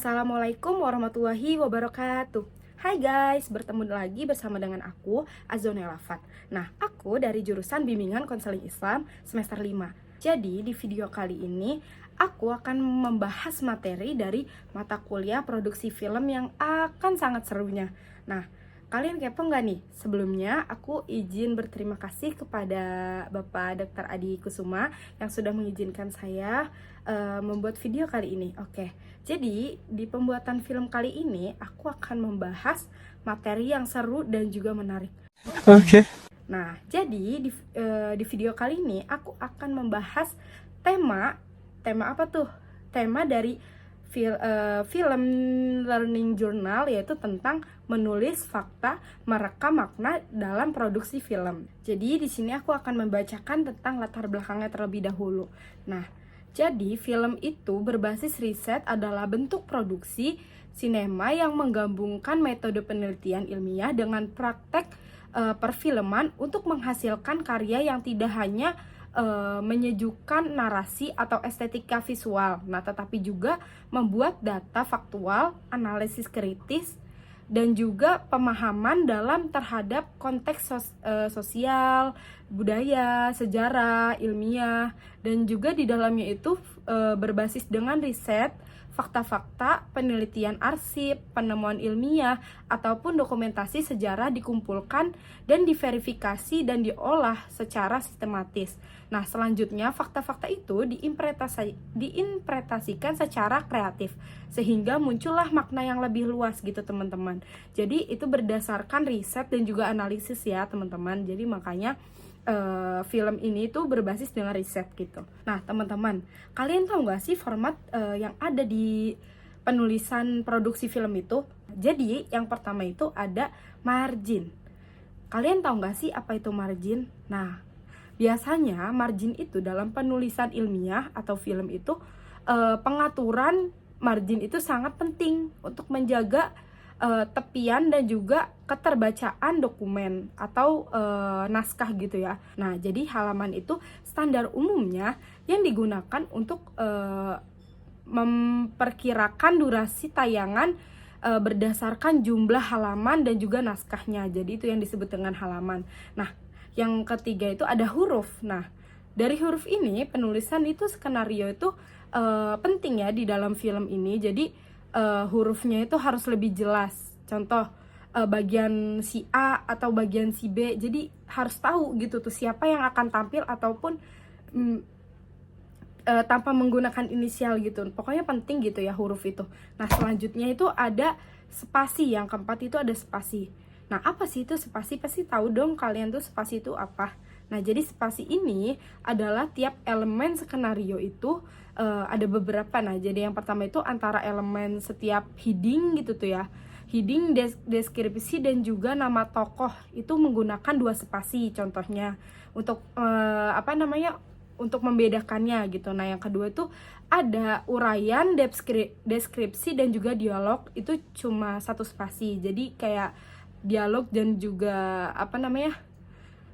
Assalamualaikum warahmatullahi wabarakatuh. Hai guys, bertemu lagi bersama dengan aku, Azonel Lafat. Nah, aku dari jurusan Bimbingan Konseling Islam semester 5. Jadi, di video kali ini, aku akan membahas materi dari mata kuliah produksi film yang akan sangat serunya. Nah, kalian kepo nggak nih? Sebelumnya, aku izin berterima kasih kepada Bapak Dr. Adi Kusuma yang sudah mengizinkan saya membuat video kali ini. Oke, jadi di pembuatan film kali ini aku akan membahas materi yang seru dan juga menarik. Oke. Nah, jadi di video kali ini aku akan membahas tema apa tuh? Tema dari film learning journal, yaitu tentang menulis fakta, merekam makna dalam produksi film. Jadi di sini aku akan membacakan tentang latar belakangnya terlebih dahulu. Nah, jadi film itu berbasis riset adalah bentuk produksi sinema yang menggabungkan metode penelitian ilmiah dengan praktek perfilman untuk menghasilkan karya yang tidak hanya menyejukkan narasi atau estetika visual, nah tetapi juga membuat data faktual, analisis kritis, dan juga pemahaman dalam terhadap konteks sosial, budaya, sejarah, ilmiah, dan juga di dalamnya itu berbasis dengan riset, fakta-fakta, penelitian arsip, penemuan ilmiah, ataupun dokumentasi sejarah dikumpulkan dan diverifikasi dan diolah secara sistematis. Nah, selanjutnya fakta-fakta itu diinterpretasikan secara kreatif sehingga muncullah makna yang lebih luas gitu teman-teman. Jadi itu berdasarkan riset dan juga analisis ya teman-teman. Jadi makanya film ini tuh berbasis dengan riset gitu. Nah teman-teman, kalian tahu nggak sih format yang ada di penulisan produksi film itu? Jadi yang pertama itu ada margin. Kalian tahu nggak sih apa itu margin? Nah, biasanya margin itu dalam penulisan ilmiah atau film itu pengaturan margin itu sangat penting untuk menjaga tepian dan juga keterbacaan dokumen atau naskah gitu ya. Nah, jadi halaman itu standar umumnya yang digunakan untuk memperkirakan durasi tayangan berdasarkan jumlah halaman dan juga naskahnya. Jadi itu yang disebut dengan halaman. Nah, yang ketiga itu ada huruf. Nah, dari huruf ini penulisan itu skenario itu penting ya di dalam film ini. Jadi hurufnya itu harus lebih jelas. Contoh bagian si A atau bagian si B. Jadi harus tahu gitu tuh siapa yang akan tampil ataupun tanpa menggunakan inisial gitu. Pokoknya penting gitu ya huruf itu. Nah, selanjutnya itu ada spasi. Yang keempat itu ada spasi. Nah, apa sih itu spasi? Pasti tahu dong kalian tuh spasi itu apa. Nah, jadi spasi ini adalah tiap elemen skenario itu ada beberapa. Nah, jadi yang pertama itu antara elemen setiap heading gitu tuh ya. Heading, deskripsi, dan juga nama tokoh itu menggunakan 2 spasi contohnya. Untuk untuk membedakannya gitu. Nah, yang kedua itu ada uraian, deskripsi, dan juga dialog itu cuma 1 spasi. Jadi kayak dialog dan juga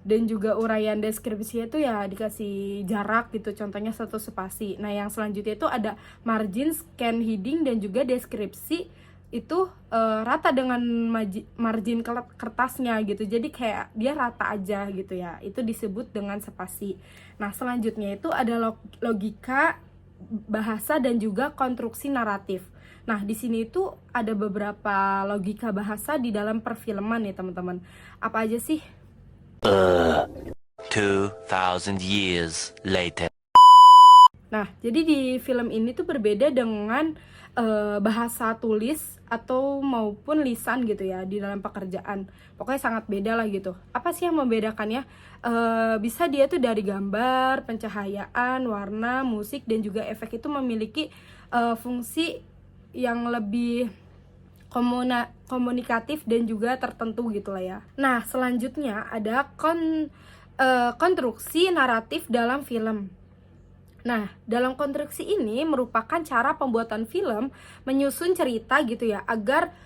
dan juga uraian deskripsinya itu ya dikasih jarak gitu, contohnya 1 spasi. Nah, yang selanjutnya itu ada margin, scan heading, dan juga deskripsi itu rata dengan margin kertasnya gitu. Jadi kayak dia rata aja gitu ya. Itu disebut dengan spasi. Nah, selanjutnya itu ada logika, bahasa, dan juga konstruksi naratif. Nah, di sini itu ada beberapa logika bahasa di dalam perfilman ya, teman-teman. Apa aja sih? 2000 years later. Nah, jadi di film ini tuh berbeda dengan bahasa tulis atau maupun lisan gitu ya di dalam pekerjaan. Pokoknya sangat beda lah gitu. Apa sih yang membedakannya? Bisa dia tuh dari gambar, pencahayaan, warna, musik, dan juga efek itu memiliki fungsi yang lebih komunikatif dan juga tertentu gitu lah ya. Nah, selanjutnya ada konstruksi naratif dalam film. Nah, dalam konstruksi ini merupakan cara pembuatan film menyusun cerita gitu ya, agar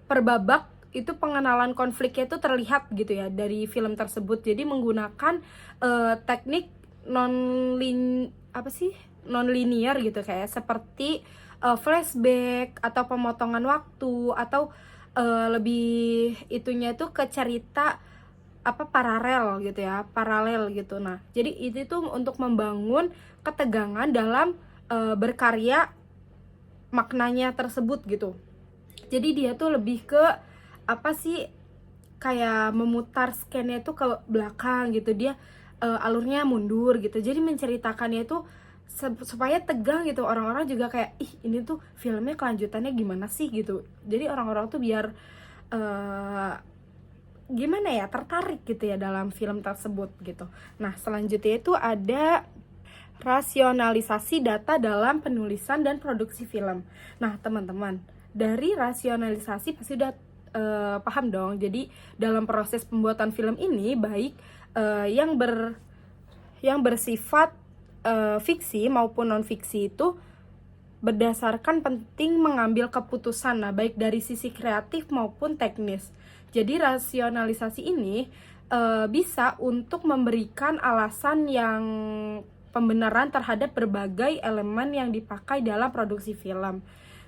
per babak itu pengenalan konfliknya itu terlihat gitu ya dari film tersebut. Jadi menggunakan teknik non linear gitu, kayak seperti flashback atau pemotongan waktu, atau lebih itunya tuh ke cerita paralel gitu ya, paralel gitu. Nah, jadi itu tuh untuk membangun ketegangan dalam berkarya maknanya tersebut gitu. Jadi dia tuh lebih ke kayak memutar scan-nya tuh ke belakang gitu, dia alurnya mundur gitu. Jadi menceritakannya itu supaya tegang gitu, orang-orang juga kayak ini tuh filmnya kelanjutannya gimana sih gitu. Jadi orang-orang tuh biar gimana ya, tertarik gitu ya dalam film tersebut gitu. Nah, selanjutnya itu ada rasionalisasi data dalam penulisan dan produksi film. Nah, teman-teman, dari rasionalisasi pasti udah paham dong. Jadi dalam proses pembuatan film ini, baik yang bersifat fiksi maupun non fiksi, itu berdasarkan penting mengambil keputusan, nah baik dari sisi kreatif maupun teknis. Jadi rasionalisasi ini bisa untuk memberikan alasan yang pembenaran terhadap berbagai elemen yang dipakai dalam produksi film.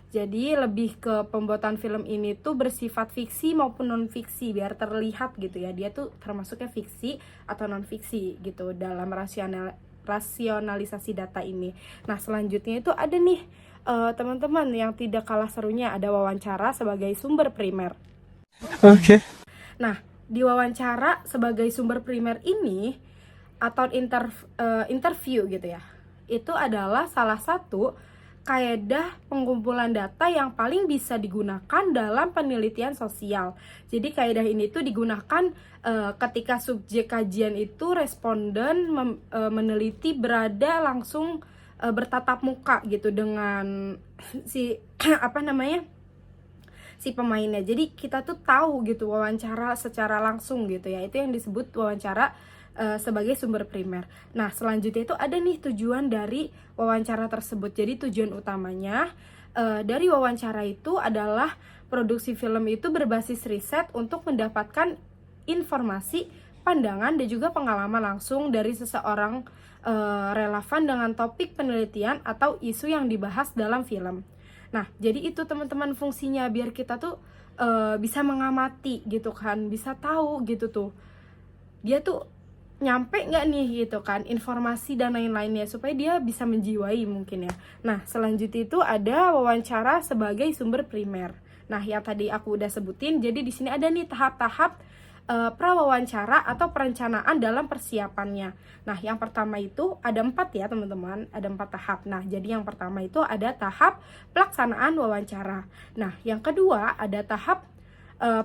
Jadi lebih ke pembuatan film ini tuh bersifat fiksi maupun non fiksi, biar terlihat gitu ya, dia tuh termasuknya fiksi atau non fiksi gitu dalam rasionalisasi data ini. Nah, selanjutnya itu ada nih teman-teman yang tidak kalah serunya, ada wawancara sebagai sumber primer. Okay. Nah, di wawancara sebagai sumber primer ini atau interview gitu ya, itu adalah salah satu kaedah pengumpulan data yang paling bisa digunakan dalam penelitian sosial. Jadi kaedah ini tuh digunakan ketika subjek kajian itu responden meneliti berada langsung bertatap muka gitu dengan si si pemainnya. Jadi kita tuh tahu gitu wawancara secara langsung gitu ya. Itu yang disebut wawancara sebagai sumber primer. Nah, selanjutnya itu ada nih tujuan dari wawancara tersebut. Jadi tujuan utamanya dari wawancara itu adalah produksi film itu berbasis riset untuk mendapatkan informasi, pandangan, dan juga pengalaman langsung dari seseorang relevan dengan topik penelitian atau isu yang dibahas dalam film. Nah, jadi itu teman-teman fungsinya, biar kita tuh bisa mengamati gitu kan, bisa tahu gitu tuh dia tuh nyampe nggak nih gitu kan informasi dan lain-lainnya, supaya dia bisa menjiwai mungkin ya. Nah, selanjutnya itu ada wawancara sebagai sumber primer. Nah, yang tadi aku udah sebutin, jadi di sini ada nih tahap-tahap prawawancara atau perencanaan dalam persiapannya. Nah, yang pertama itu ada 4 ya teman-teman, ada 4 tahap. Nah, jadi yang pertama itu ada tahap pelaksanaan wawancara. Nah, yang kedua ada tahap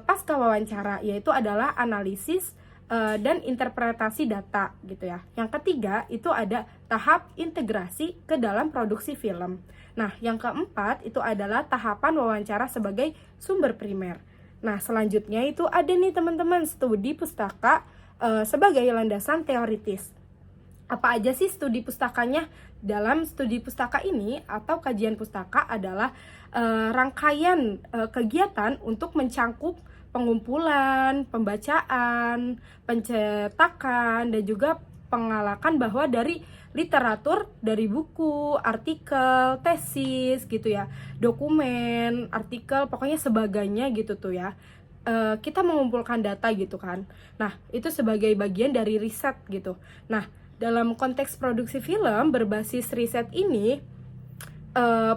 pasca wawancara, yaitu adalah analisis dan interpretasi data gitu ya. Yang ketiga itu ada tahap integrasi ke dalam produksi film. Nah, yang keempat itu adalah tahapan wawancara sebagai sumber primer. Nah, selanjutnya itu ada nih teman-teman studi pustaka sebagai landasan teoritis. Apa aja sih studi pustakanya? Dalam studi pustaka ini atau kajian pustaka adalah rangkaian kegiatan untuk mencangkup pengumpulan, pembacaan, pencetakan, dan juga pengalakan bahwa dari literatur, dari buku, artikel, tesis gitu ya, dokumen, artikel, pokoknya sebagainya gitu tuh ya. Kita mengumpulkan data gitu kan. Nah, itu sebagai bagian dari riset gitu. Nah, dalam konteks produksi film berbasis riset ini,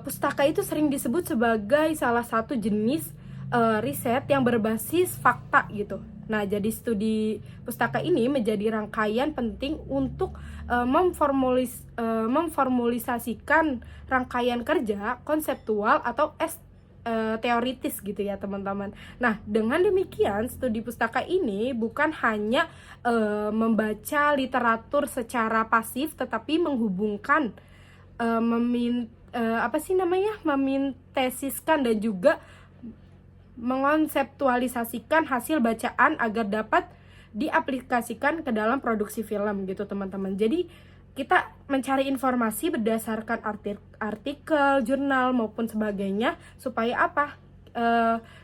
pustaka itu sering disebut sebagai salah satu jenis riset yang berbasis fakta gitu. Nah, jadi studi pustaka ini menjadi rangkaian penting untuk memformulisasikan rangkaian kerja konseptual atau teoritis gitu ya teman-teman. Nah, dengan demikian studi pustaka ini bukan hanya membaca literatur secara pasif, tetapi menghubungkan memintesiskan dan juga mengonseptualisasikan hasil bacaan agar dapat diaplikasikan ke dalam produksi film gitu teman-teman. Jadi kita mencari informasi berdasarkan artikel, jurnal maupun sebagainya, supaya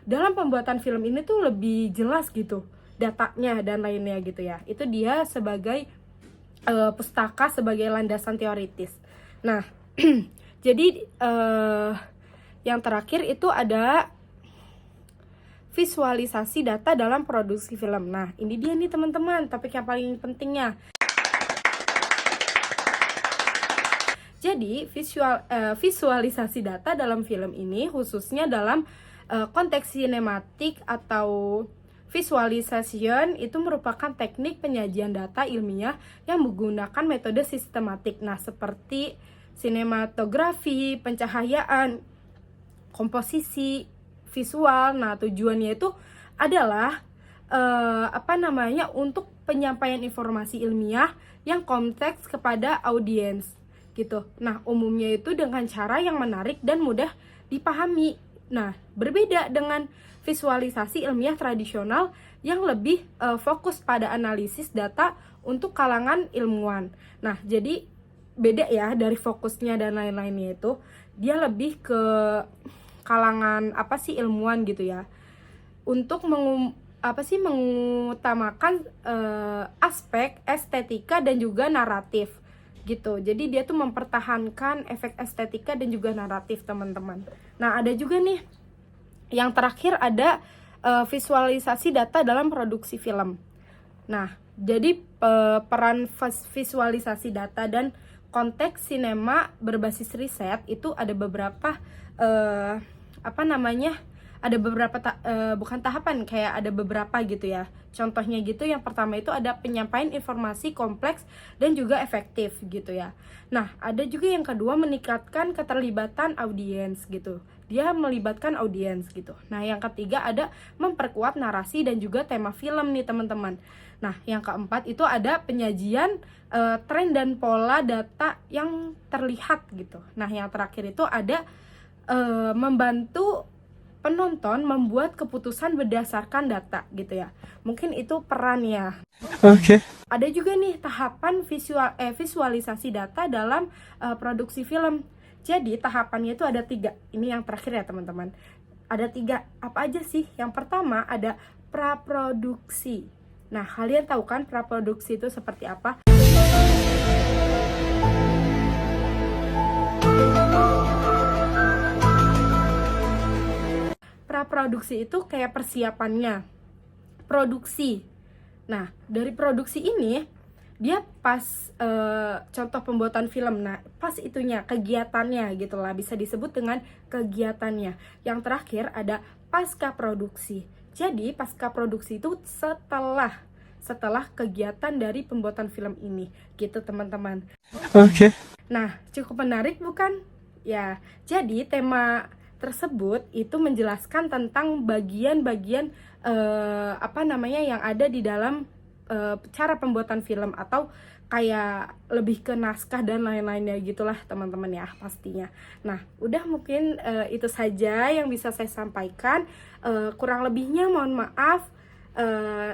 dalam pembuatan film ini tuh lebih jelas gitu datanya dan lainnya gitu ya. Itu dia sebagai pustaka sebagai landasan teoritis. Nah, Jadi yang terakhir itu ada visualisasi data dalam produksi film. Nah, ini dia nih teman-teman, topik yang paling pentingnya. Jadi, visualisasi data dalam film ini khususnya dalam konteks sinematik atau visualization itu merupakan teknik penyajian data ilmiah yang menggunakan metode sistematik. Nah, seperti sinematografi, pencahayaan, komposisi, visual. Nah, tujuannya itu adalah untuk penyampaian informasi ilmiah yang konteks kepada audiens gitu. Nah, umumnya itu dengan cara yang menarik dan mudah dipahami. Nah, berbeda dengan visualisasi ilmiah tradisional yang lebih fokus pada analisis data untuk kalangan ilmuwan. Nah, jadi beda ya dari fokusnya dan lain-lainnya itu. Dia lebih ke kalangan ilmuwan gitu ya. Untuk mengutamakan aspek estetika dan juga naratif gitu. Jadi dia tuh mempertahankan efek estetika dan juga naratif, teman-teman. Nah, ada juga nih yang terakhir ada visualisasi data dalam produksi film. Nah, jadi peran visualisasi data dan konteks sinema berbasis riset itu ada beberapa ada beberapa bukan tahapan, kayak ada beberapa gitu ya. Contohnya gitu, yang pertama itu ada penyampaian informasi kompleks dan juga efektif gitu ya. Nah, ada juga yang kedua meningkatkan keterlibatan audiens gitu. Dia melibatkan audiens gitu. Nah, yang ketiga ada memperkuat narasi dan juga tema film nih, teman-teman. Nah, yang keempat itu ada penyajian tren dan pola data yang terlihat gitu. Nah, yang terakhir itu ada membantu penonton membuat keputusan berdasarkan data gitu ya. Mungkin itu perannya. Okay. Ada juga nih tahapan visualisasi data dalam produksi film. Jadi tahapannya itu ada 3. Ini yang terakhir ya teman-teman. Ada 3. Apa aja sih? Yang pertama ada praproduksi. Nah, kalian tahu kan praproduksi itu seperti apa? Praproduksi itu kayak persiapannya produksi. Nah, dari produksi ini dia pas contoh pembuatan film. Nah, pas itunya kegiatannya gitulah, bisa disebut dengan kegiatannya. Yang terakhir ada pasca produksi. Jadi pasca produksi itu setelah kegiatan dari pembuatan film ini gitu, teman-teman. Okay. Nah, cukup menarik bukan? Ya, jadi tema tersebut itu menjelaskan tentang bagian-bagian yang ada di dalam cara pembuatan film, atau kayak lebih ke naskah dan lain-lainnya gitulah, teman-teman ya pastinya. Nah, udah mungkin itu saja yang bisa saya sampaikan. Kurang lebihnya mohon maaf.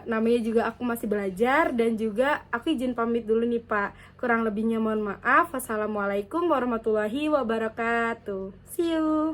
Namanya juga aku masih belajar, dan juga aku izin pamit dulu nih Pak. Kurang lebihnya mohon maaf. Wassalamualaikum warahmatullahi wabarakatuh. See you.